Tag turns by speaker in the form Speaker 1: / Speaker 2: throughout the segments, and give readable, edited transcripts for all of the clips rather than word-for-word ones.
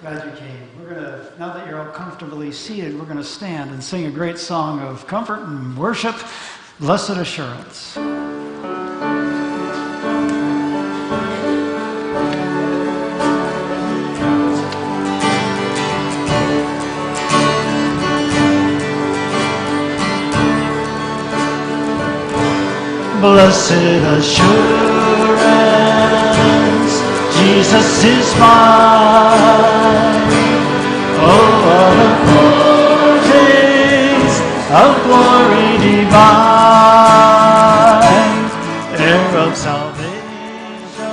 Speaker 1: Glad you came. We're going to, now that you're all comfortably seated, we're going to stand and sing a great song of comfort and worship, Blessed Assurance. Blessed assurance, Jesus is mine. Oh, what a foretaste of glory divine, heir of salvation,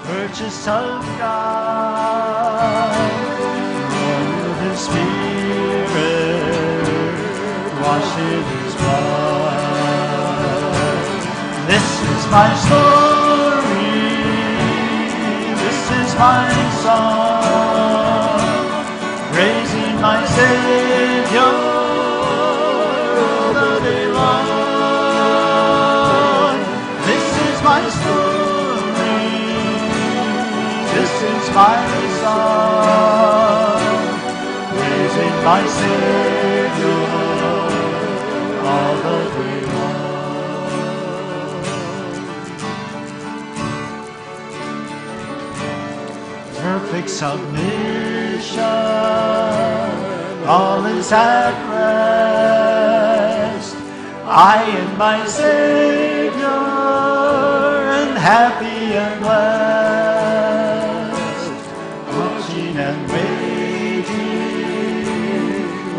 Speaker 1: purchase of God, born of His Spirit, washed in His blood. This is my story, this is my song, praising my Savior all the day long. This is my story, this is my song, praising my Savior all the day long. Perfect submission, all is at rest. I and my Savior, and happy and blessed, watching and waiting,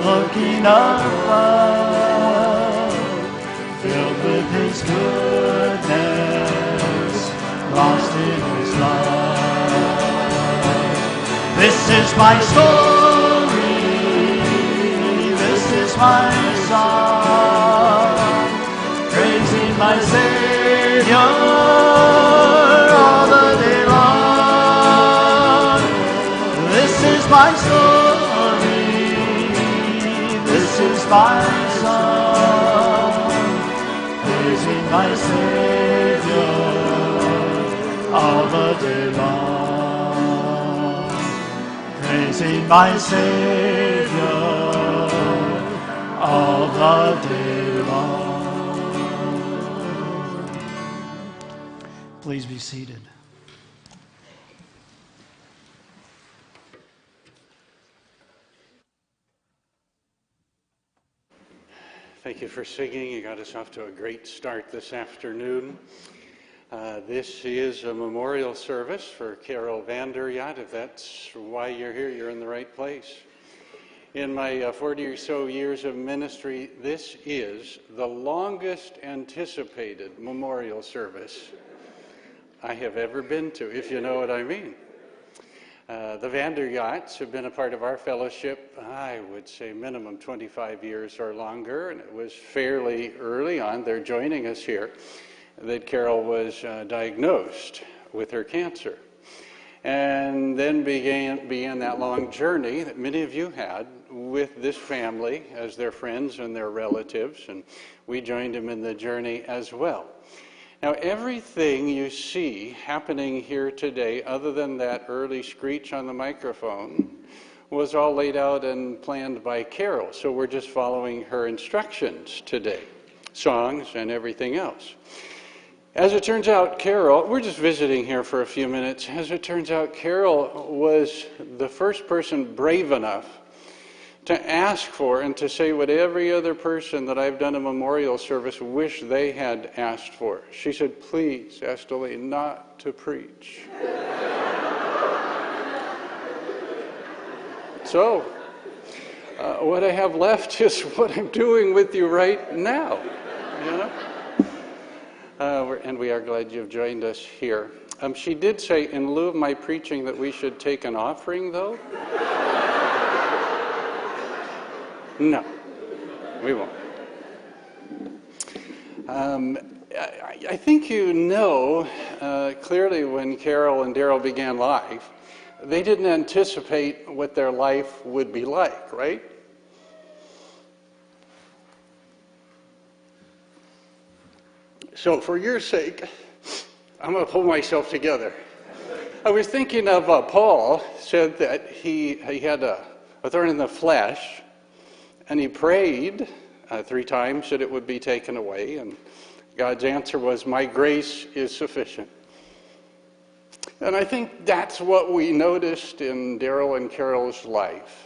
Speaker 1: looking above, filled with His goodness, lost in His love. This is my story, this is my song, praising my Savior all the day long. This is my story, this is my song, praising my Savior all the day long. Praising my Savior all the day long. Please be seated.
Speaker 2: Thank you for singing. You got us off to a great start this afternoon. This is a memorial service for Carol Vanderyacht. If that's why you're here, you're in the right place. In my 40 or so years of ministry, this is the longest anticipated memorial service I have ever been to, if you know what I mean. The Vanderyachts have been a part of our fellowship, I would say minimum 25 years or longer, and it was fairly early on, they're joining us here, that Carol was diagnosed with her cancer. And then began that long journey that many of you had with this family as their friends and their relatives, and we joined them in the journey as well. Now, everything you see happening here today, other than that early screech on the microphone, was all laid out and planned by Carol, so we're just following her instructions today, songs and everything else. As it turns out, Carol, we're just visiting here for a few minutes. As it turns out, Carol was the first person brave enough to ask for and to say what every other person that I've done a memorial service wish they had asked for. She said, please, Estelle, not to preach. So, what I have left is what I'm doing with you right now, you know? And we are glad you've joined us here. She did say, in lieu of my preaching, that we should take an offering, though. No, we won't. I think you know, clearly when Carol and Daryl began life, they didn't anticipate what their life would be like, right? So for your sake, I'm going to pull myself together. I was thinking of Paul said that he had a thorn in the flesh, and he prayed 3 times that it would be taken away, and God's answer was, "My grace is sufficient." And I think that's what we noticed in Daryl and Carol's life.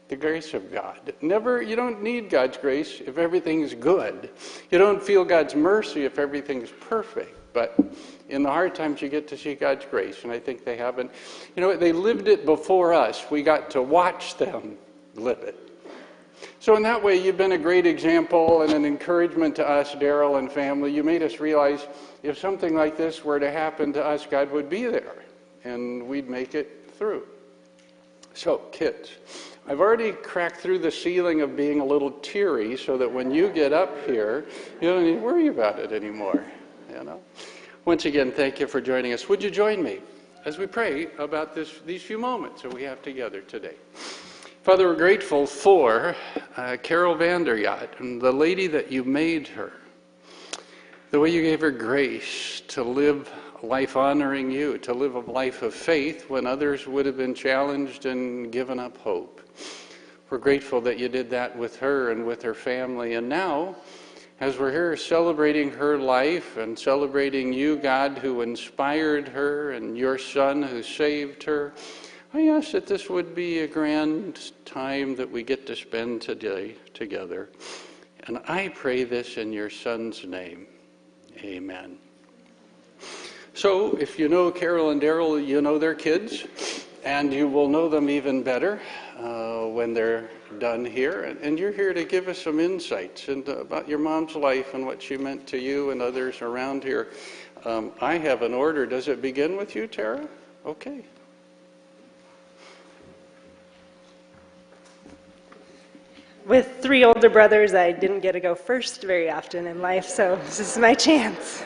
Speaker 2: The grace of God. You don't need God's grace if everything's good. You don't feel God's mercy if everything's perfect. But in the hard times, you get to see God's grace. And I think they haven't. They lived it before us. We got to watch them live it. So in that way, you've been a great example and an encouragement to us, Daryl and family. You made us realize if something like this were to happen to us, God would be there. And we'd make it through. So, kids, I've already cracked through the ceiling of being a little teary so that when you get up here, you don't need to worry about it anymore. Once again, thank you for joining us. Would you join me as we pray about these few moments that we have together today? Father, we're grateful for Carol Vanderyacht and the lady that you made her. The way you gave her grace to live a life honoring you, to live a life of faith when others would have been challenged and given up hope. We're grateful that you did that with her and with her family. And now, as we're here celebrating her life and celebrating you, God, who inspired her, and your Son who saved her, I ask that this would be a grand time that we get to spend today together. And I pray this in your Son's name. Amen. So, if you know Carol and Daryl, you know their kids, and you will know them even better when they're done here. And you're here to give us some insights about your mom's life and what she meant to you and others around here. I have an order. Does it begin with you, Tara? Okay.
Speaker 3: With 3 older brothers, I didn't get to go first very often in life, so this is my chance.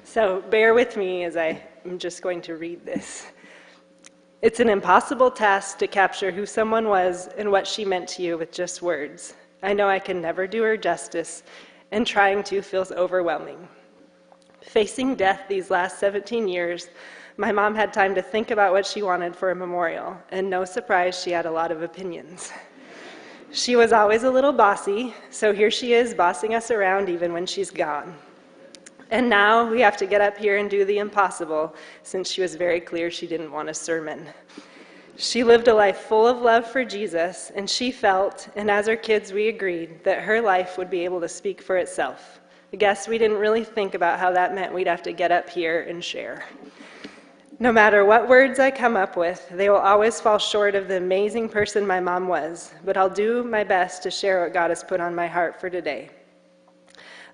Speaker 3: So bear with me as I'm just going to read this. It's an impossible task to capture who someone was and what she meant to you with just words. I know I can never do her justice, and trying to feels overwhelming. Facing death these last 17 years, my mom had time to think about what she wanted for a memorial, and no surprise, she had a lot of opinions. She was always a little bossy, so here she is bossing us around even when she's gone. And now we have to get up here and do the impossible, since she was very clear she didn't want a sermon. She lived a life full of love for Jesus, and she felt, and as her kids we agreed, that her life would be able to speak for itself. I guess we didn't really think about how that meant we'd have to get up here and share. No matter what words I come up with, they will always fall short of the amazing person my mom was, but I'll do my best to share what God has put on my heart for today.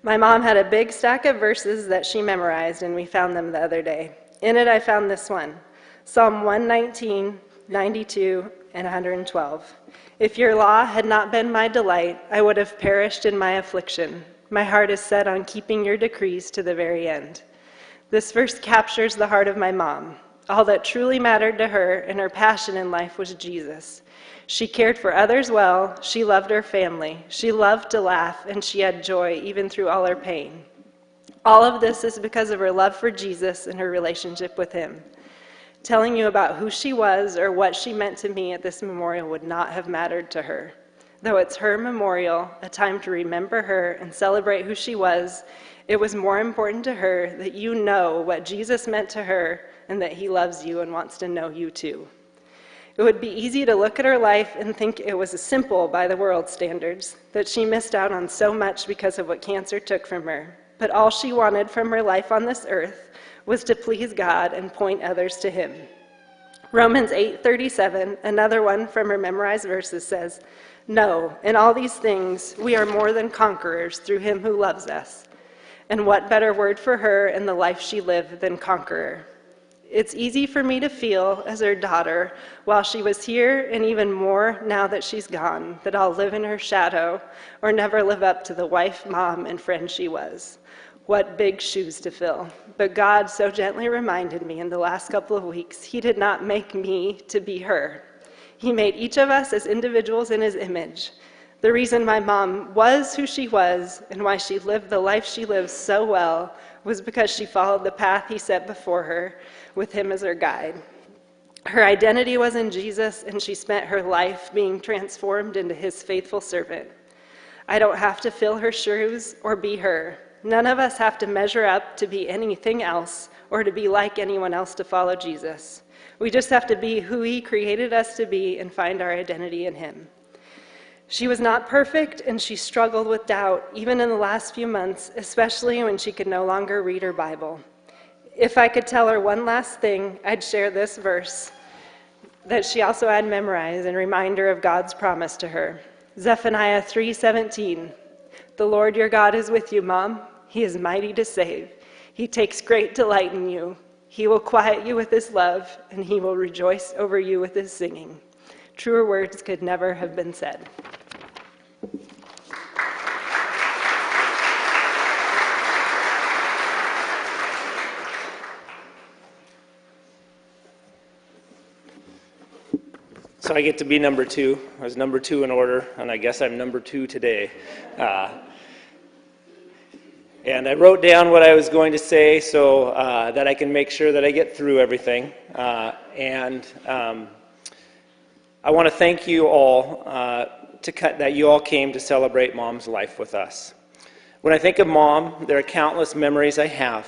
Speaker 3: My mom had a big stack of verses that she memorized, and we found them the other day. In it, I found this one, Psalm 119, 92, and 112. If your law had not been my delight, I would have perished in my affliction. My heart is set on keeping your decrees to the very end. This verse captures the heart of my mom. All that truly mattered to her and her passion in life was Jesus. She cared for others well, she loved her family, she loved to laugh, and she had joy even through all her pain. All of this is because of her love for Jesus and her relationship with him. Telling you about who she was or what she meant to me at this memorial would not have mattered to her. Though it's her memorial, a time to remember her and celebrate who she was, it was more important to her that you know what Jesus meant to her and that he loves you and wants to know you too. It would be easy to look at her life and think it was simple by the world's standards, that she missed out on so much because of what cancer took from her. But all she wanted from her life on this earth was to please God and point others to him. Romans 8:37, another one from her memorized verses, says, "No, in all these things we are more than conquerors through him who loves us." And what better word for her and the life she lived than conqueror? It's easy for me to feel as her daughter while she was here, and even more now that she's gone, that I'll live in her shadow or never live up to the wife, mom, and friend she was. What big shoes to fill. But God so gently reminded me in the last couple of weeks, he did not make me to be her. He made each of us as individuals in his image. The reason my mom was who she was and why she lived the life she lives so well was because she followed the path he set before her with him as her guide. Her identity was in Jesus, and she spent her life being transformed into his faithful servant. I don't have to fill her shoes or be her. None of us have to measure up to be anything else or to be like anyone else to follow Jesus. We just have to be who he created us to be and find our identity in him. She was not perfect, and she struggled with doubt, even in the last few months, especially when she could no longer read her Bible. If I could tell her one last thing, I'd share this verse that she also had memorized in reminder of God's promise to her. Zephaniah 3:17. The Lord your God is with you, Mom. He is mighty to save. He takes great delight in you. He will quiet you with his love, and he will rejoice over you with his singing. Truer words could never have been said.
Speaker 4: So I get to be number two. I was number two in order, and I guess I'm number two today. And I wrote down what I was going to say so that I can make sure that I get through everything. I want to thank you all that you all came to celebrate Mom's life with us. When I think of Mom, there are countless memories I have,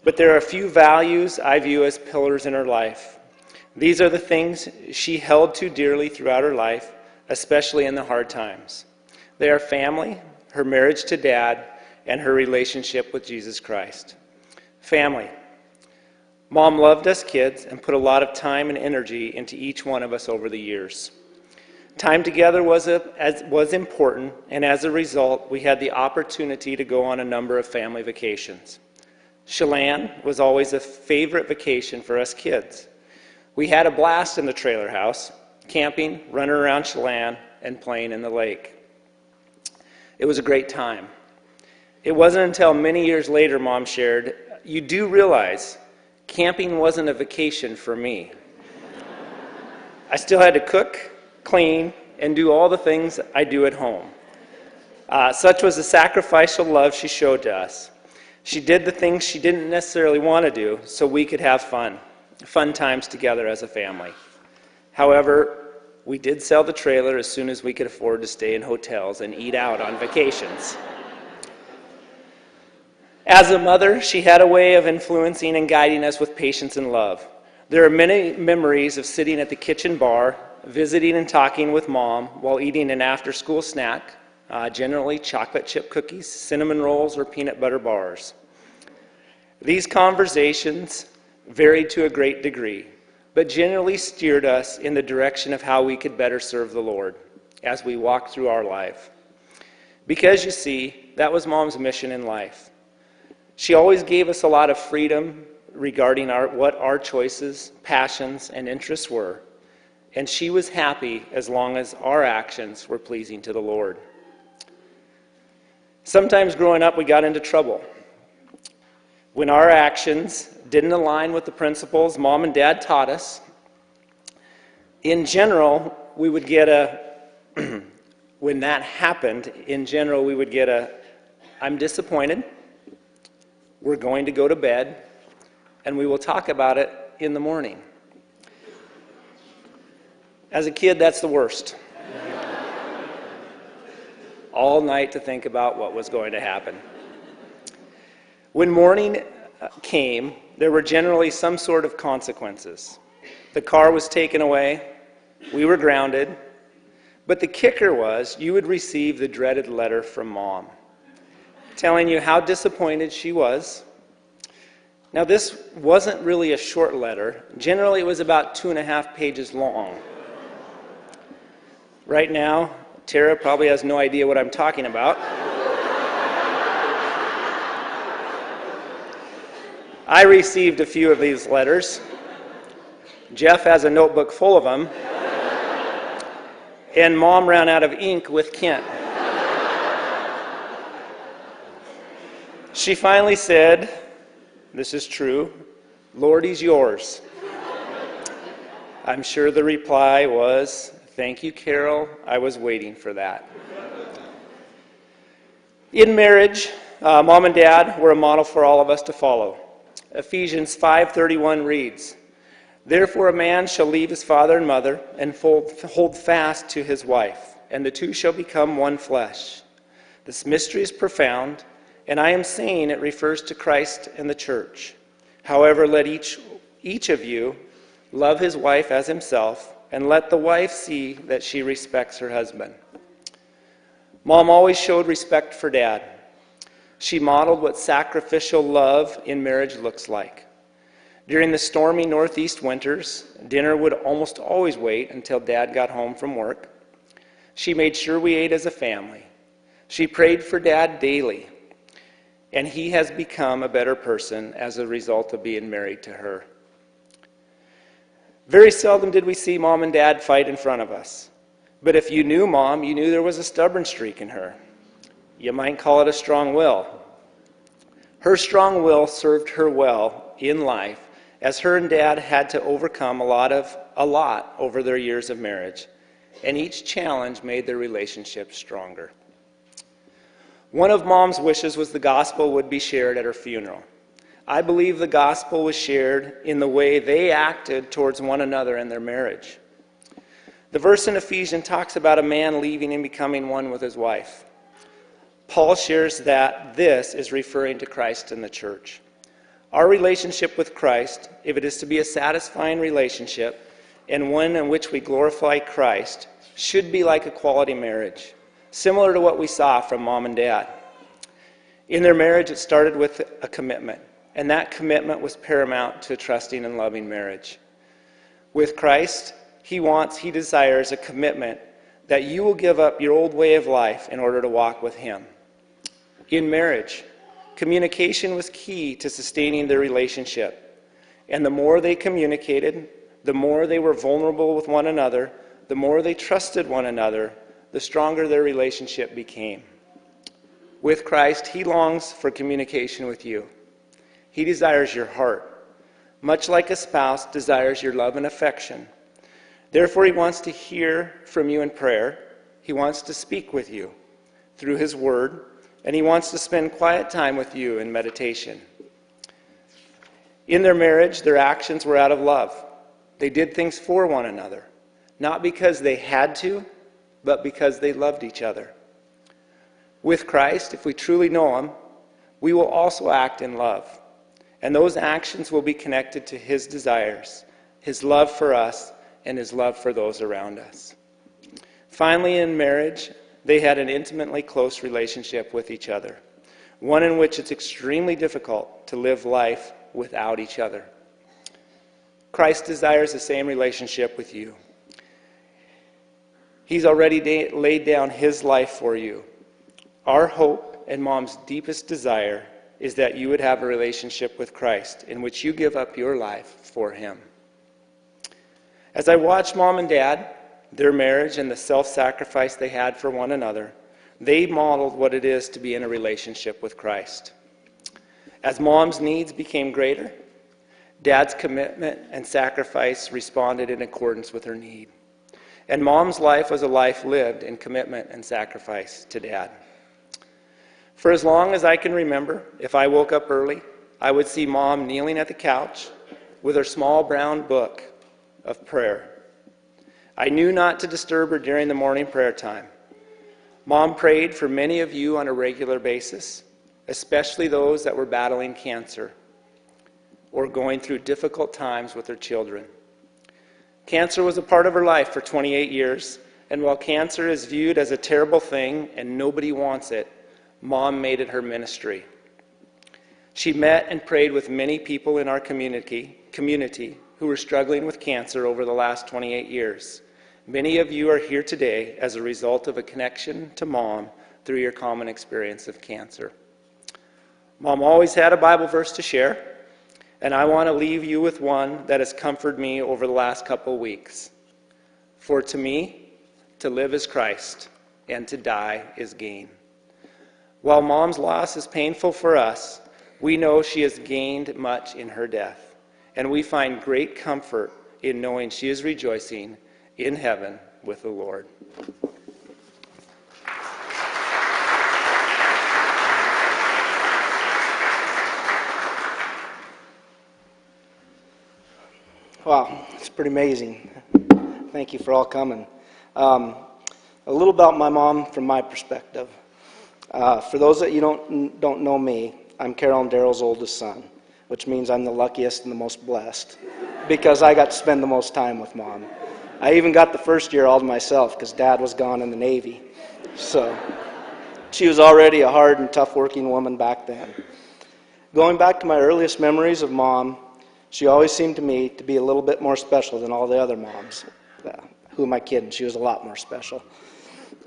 Speaker 4: but there are a few values I view as pillars in her life. These are the things she held to dearly throughout her life, especially in the hard times. They are family, her marriage to Dad, and her relationship with Jesus Christ. Family. Mom loved us kids and put a lot of time and energy into each one of us over the years. Time together was important, and as a result, we had the opportunity to go on a number of family vacations. Chelan was always a favorite vacation for us kids. We had a blast in the trailer house, camping, running around Chelan, and playing in the lake. It was a great time. It wasn't until many years later, Mom shared, you do realize camping wasn't a vacation for me. I still had to cook, clean, and do all the things I do at home. Such was the sacrificial love she showed to us. She did the things she didn't necessarily want to do so we could have fun times together as a family. However, we did sell the trailer as soon as we could afford to stay in hotels and eat out on vacations. As a mother, she had a way of influencing and guiding us with patience and love. There are many memories of sitting at the kitchen bar, visiting and talking with Mom while eating an after-school snack, generally chocolate chip cookies, cinnamon rolls, or peanut butter bars. These conversations varied to a great degree, but generally steered us in the direction of how we could better serve the Lord as we walked through our life. Because you see, that was Mom's mission in life. She always gave us a lot of freedom regarding what our choices, passions, and interests were, and she was happy as long as our actions were pleasing to the Lord. Sometimes growing up, we got into trouble. When our actions didn't align with the principles Mom and Dad taught us, in general, we would get when that happened, in general, we would get I'm disappointed, we're going to go to bed, and we will talk about it in the morning. As a kid, that's the worst. All night to think about what was going to happen. When morning came, there were generally some sort of consequences. The car was taken away, we were grounded, but the kicker was you would receive the dreaded letter from Mom, telling you how disappointed she was. Now, this wasn't really a short letter. Generally, it was about 2.5 pages long. Right now, Tara probably has no idea what I'm talking about. I received a few of these letters. Jeff has a notebook full of them. And Mom ran out of ink with Kent. She finally said, this is true, Lord, he's yours. I'm sure the reply was, Thank you, Carol. I was waiting for that. In marriage, Mom and Dad were a model for all of us to follow. Ephesians 5:31 reads, "Therefore a man shall leave his father and mother and hold fast to his wife, and the two shall become one flesh." This mystery is profound, and I am saying it refers to Christ and the church. However, let each of you love his wife as himself, and let the wife see that she respects her husband. Mom always showed respect for Dad. She modeled what sacrificial love in marriage looks like. During the stormy Northeast winters, dinner would almost always wait until Dad got home from work. She made sure we ate as a family. She prayed for Dad daily, and he has become a better person as a result of being married to her. Very seldom did we see Mom and Dad fight in front of us. But if you knew Mom, you knew there was a stubborn streak in her. You might call it a strong will. Her strong will served her well in life, as her and Dad had to overcome a lot over their years of marriage, and each challenge made their relationship stronger. One of Mom's wishes was the gospel would be shared at her funeral. I believe the gospel was shared in the way they acted towards one another in their marriage. The verse in Ephesians talks about a man leaving and becoming one with his wife. Paul shares that this is referring to Christ and the church. Our relationship with Christ, if it is to be a satisfying relationship and one in which we glorify Christ, should be like a quality marriage, similar to what we saw from Mom and Dad. In their marriage, it started with a commitment, and that commitment was paramount to a trusting and loving marriage. With Christ, he desires a commitment that you will give up your old way of life in order to walk with him. In marriage, communication was key to sustaining their relationship. And the more they communicated, the more they were vulnerable with one another, the more they trusted one another, the stronger their relationship became. With Christ, he longs for communication with you. He desires your heart, much like a spouse desires your love and affection. Therefore, he wants to hear from you in prayer. He wants to speak with you through his word, and he wants to spend quiet time with you in meditation. In their marriage, their actions were out of love. They did things for one another, not because they had to, but because they loved each other. With Christ, if we truly know him, we will also act in love. And those actions will be connected to his desires, his love for us, and his love for those around us. Finally, in marriage, they had an intimately close relationship with each other, one in which it's extremely difficult to live life without each other. Christ desires the same relationship with you. He's already laid down his life for you. Our hope and Mom's deepest desire is that you would have a relationship with Christ in which you give up your life for him. As I watch Mom and Dad, their marriage and the self-sacrifice they had for one another, they modeled what it is to be in a relationship with Christ. As Mom's needs became greater, Dad's commitment and sacrifice responded in accordance with her need. And Mom's life was a life lived in commitment and sacrifice to Dad. For as long as I can remember, if I woke up early, I would see Mom kneeling at the couch with her small brown book of prayer. I knew not to disturb her during the morning prayer time. Mom prayed for many of you on a regular basis, especially those that were battling cancer or going through difficult times with their children. Cancer was a part of her life for 28 years, and while cancer is viewed as a terrible thing and nobody wants it, Mom made it her ministry. She met and prayed with many people in our community who were struggling with cancer over the last 28 years. Many of you are here today as a result of a connection to Mom through your common experience of cancer. Mom always had a Bible verse to share, and I want to leave you with one that has comforted me over the last couple weeks. For to me, to live is Christ, and to die is gain. While Mom's loss is painful for us, we know she has gained much in her death, and we find great comfort in knowing she is rejoicing in heaven with the Lord.
Speaker 5: Wow, it's pretty amazing. Thank you for all coming. A little about my mom from my perspective. For those that you don't know me, I'm Carol and Daryl's oldest son, which means I'm the luckiest and the most blessed because I got to spend the most time with Mom. I even got the first year all to myself because Dad was gone in the Navy. So she was already a hard and tough working woman back then. Going back to my earliest memories of Mom, she always seemed to me to be a little bit more special than all the other moms. Who am I kidding? She was a lot more special.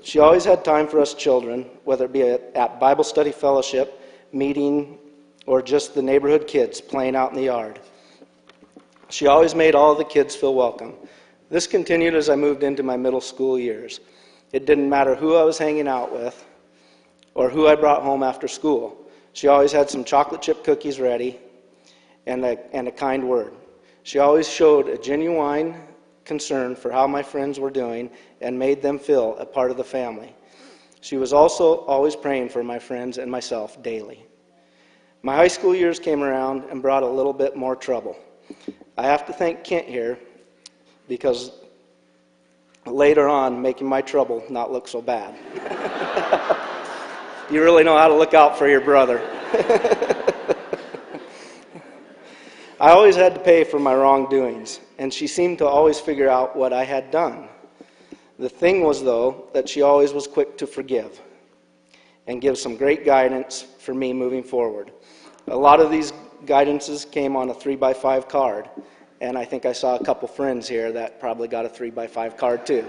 Speaker 5: She always had time for us children, whether it be at Bible study fellowship, meeting, or just the neighborhood kids playing out in the yard. She always made all the kids feel welcome. This continued as I moved into my middle school years. It didn't matter who I was hanging out with or who I brought home after school. She always had some chocolate chip cookies ready and a kind word. She always showed a genuine concern for how my friends were doing and made them feel a part of the family. She was also always praying for my friends and myself daily. My high school years came around and brought a little bit more trouble. I have to thank Kent here because later on, making my trouble not look so bad. You really know how to look out for your brother. I always had to pay for my wrongdoings, and she seemed to always figure out what I had done. The thing was, though, that she always was quick to forgive and give some great guidance for me moving forward. A lot of these guidances came on a 3x5 card, and I think I saw a couple friends here that probably got a 3x5 card too.